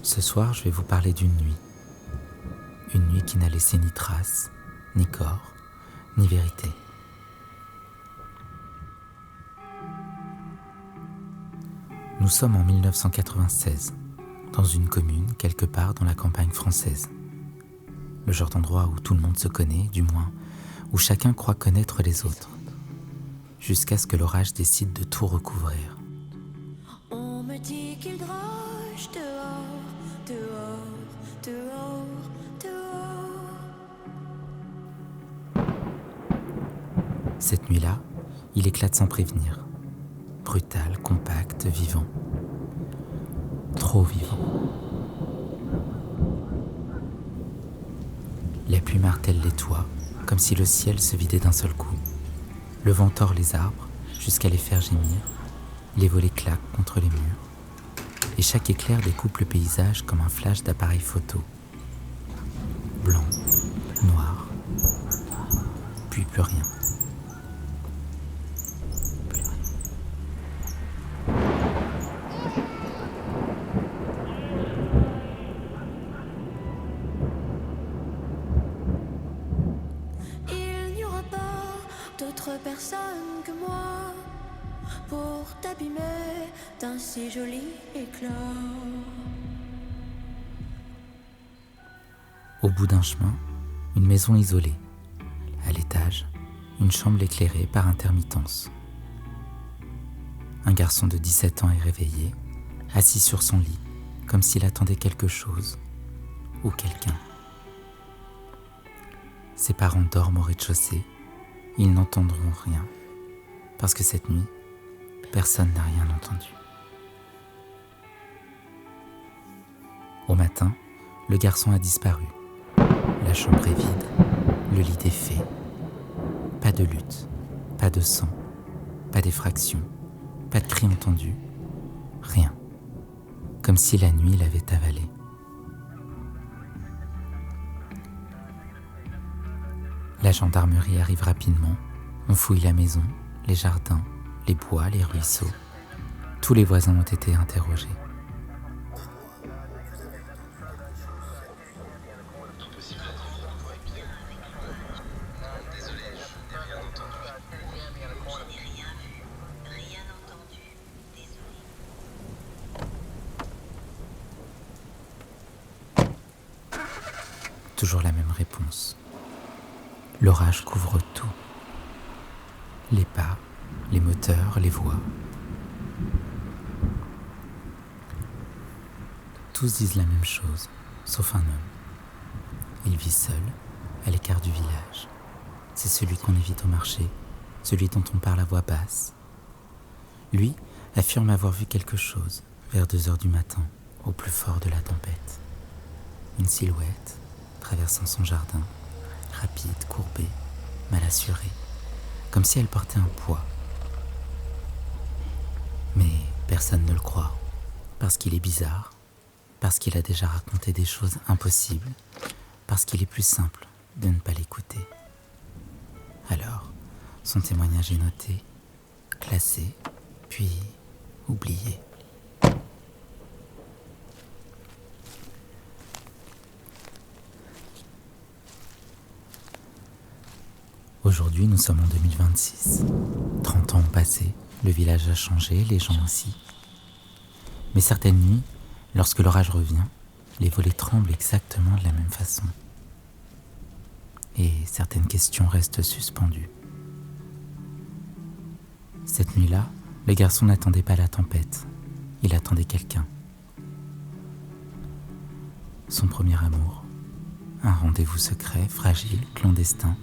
Ce soir, je vais vous parler d'une nuit. Une nuit qui n'a laissé ni trace, ni corps, ni vérité. Nous sommes en 1996, dans une commune quelque part dans la campagne française. Le genre d'endroit où tout le monde se connaît, du moins, où chacun croit connaître les autres, jusqu'à ce que l'orage décide de tout recouvrir. On me dit qu'il drache dehors, dehors, dehors, dehors. Cette nuit-là, il éclate sans prévenir. Brutal, compact, vivant. Trop vivant. La pluie martèle les toits, comme si le ciel se vidait d'un seul coup. Le vent tord les arbres jusqu'à les faire gémir. Les volets claquent contre les murs. Et chaque éclair découpe le paysage comme un flash d'appareil photo. Blanc, noir, puis plus rien. Il n'y aura pas d'autre personne que moi pour t'abîmer d'un si joli éclat. Au bout d'un chemin, une maison isolée. À l'étage, une chambre éclairée par intermittence. Un garçon de 17 ans est réveillé, assis sur son lit, comme s'il attendait quelque chose ou quelqu'un. Ses parents dorment au rez-de-chaussée. Ils n'entendront rien, parce que cette nuit, personne n'a rien entendu. Au matin, le garçon a disparu. La chambre est vide, le lit défait. Pas de lutte, pas de sang, pas d'effraction, pas de cri entendu, rien. Comme si la nuit l'avait avalé. La gendarmerie arrive rapidement. On fouille la maison, les jardins, les bois, les ruisseaux. Tous les voisins ont été interrogés. Toujours la même réponse. L'orage couvre tout. Les pas, les moteurs, les voix. Tous disent la même chose, sauf un homme. Il vit seul, à l'écart du village. C'est celui qu'on évite au marché, celui dont on parle à voix basse. Lui affirme avoir vu quelque chose, vers 2h du matin, au plus fort de la tempête. Une silhouette, traversant son jardin, rapide, courbée, mal assurée, comme si elle portait un poids. Mais personne ne le croit, parce qu'il est bizarre, parce qu'il a déjà raconté des choses impossibles, parce qu'il est plus simple de ne pas l'écouter. Alors, son témoignage est noté, classé, puis oublié. Aujourd'hui, nous sommes en 2026. 30 ans ont passé, le village a changé, les gens aussi. Mais certaines nuits, lorsque l'orage revient, les volets tremblent exactement de la même façon. Et certaines questions restent suspendues. Cette nuit-là, le garçon n'attendait pas la tempête, il attendait quelqu'un. Son premier amour, un rendez-vous secret, fragile, clandestin.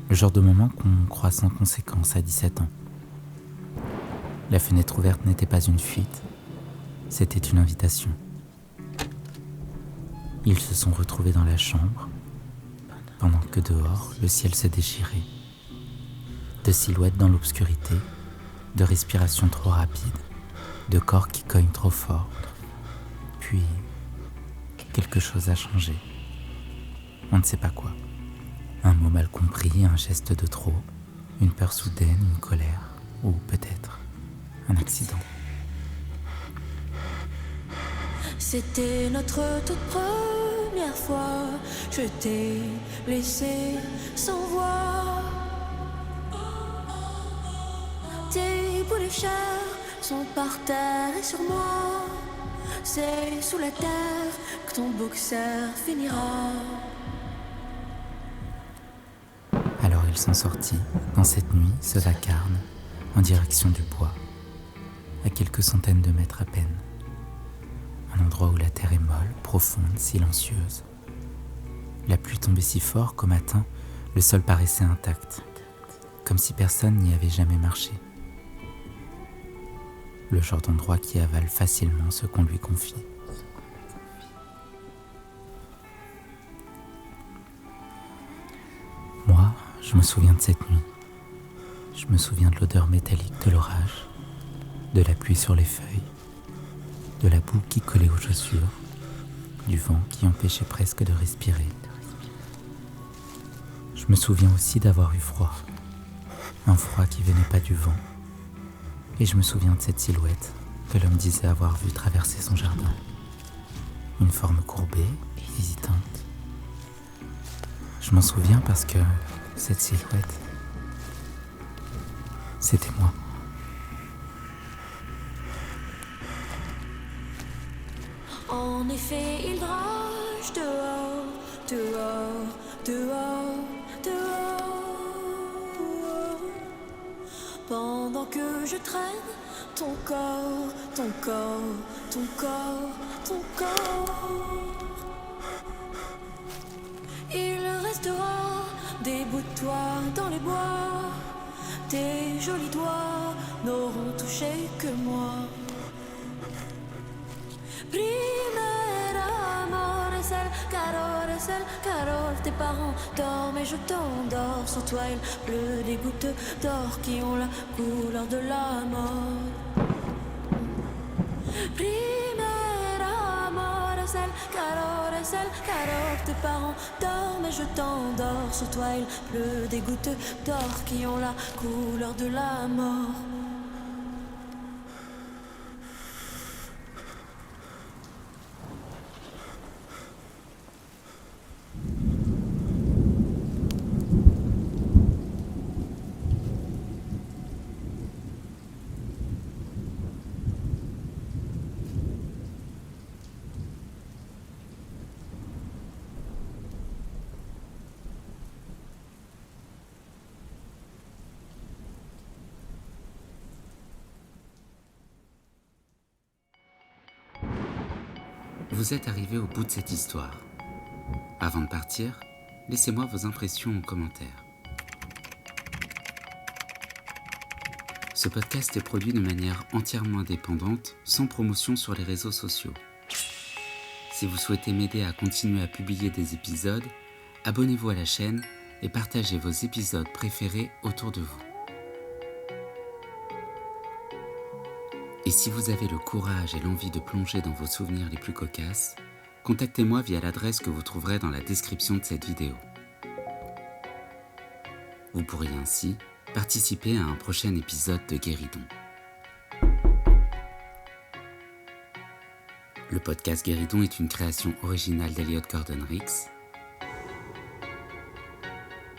Le genre de moment qu'on croit sans conséquence à 17 ans. La fenêtre ouverte n'était pas une fuite, c'était une invitation. Ils se sont retrouvés dans la chambre, pendant que dehors, le ciel se déchirait. De silhouettes dans l'obscurité, de respiration trop rapide, de corps qui cognent trop fort. Puis, quelque chose a changé. On ne sait pas quoi. Un mot mal compris, un geste de trop, une peur soudaine, une colère, ou peut-être un accident. C'était notre toute première fois. Je t'ai laissé sans voix. Tes bouts de chair sont par terre et sur moi. C'est sous la terre que ton boxer finira. Alors ils sont sortis, dans cette nuit, ce vacarme, en direction du bois, à quelques centaines de mètres à peine. Un endroit où la terre est molle, profonde, silencieuse. La pluie tombait si fort qu'au matin, le sol paraissait intact, comme si personne n'y avait jamais marché. Le genre d'endroit qui avale facilement ce qu'on lui confie. Moi, je me souviens de cette nuit. Je me souviens de l'odeur métallique de l'orage, de la pluie sur les feuilles, de la boue qui collait aux chaussures, du vent qui empêchait presque de respirer. Je me souviens aussi d'avoir eu froid, un froid qui venait pas du vent. Et je me souviens de cette silhouette que l'homme disait avoir vue traverser son jardin. Une forme courbée et hésitante. Je m'en souviens parce que cette silhouette, c'était moi. En effet, il rage dehors, dehors, dehors, dehors. Pendant que je traîne ton corps, ton corps, ton corps, ton corps. Il restera des bouts de toi dans les bois. Tes jolis doigts n'auront touché que moi. Primera amor es el calor. Tes parents dorment et je t'endors. Sur toi il pleut des gouttes d'or qui ont la couleur de la mort. Primera amor es el calor. Tes parents dorment et je t'endors. Sur toi il pleut des gouttes d'or qui ont la couleur de la mort. Vous êtes arrivé au bout de cette histoire. Avant de partir, laissez-moi vos impressions en commentaire. Ce podcast est produit de manière entièrement indépendante, sans promotion sur les réseaux sociaux. Si vous souhaitez m'aider à continuer à publier des épisodes, abonnez-vous à la chaîne et partagez vos épisodes préférés autour de vous. Et si vous avez le courage et l'envie de plonger dans vos souvenirs les plus cocasses, contactez-moi via l'adresse que vous trouverez dans la description de cette vidéo. Vous pourriez ainsi participer à un prochain épisode de Guéridon. Le podcast Guéridon est une création originale d'Elliot Gordon-Rix.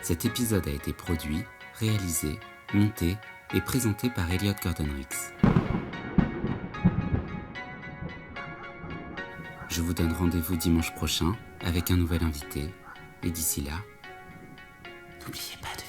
Cet épisode a été produit, réalisé, monté et présenté par Elliot Gordon-Rix. Je vous donne rendez-vous dimanche prochain avec un nouvel invité. Et d'ici là, n'oubliez pas de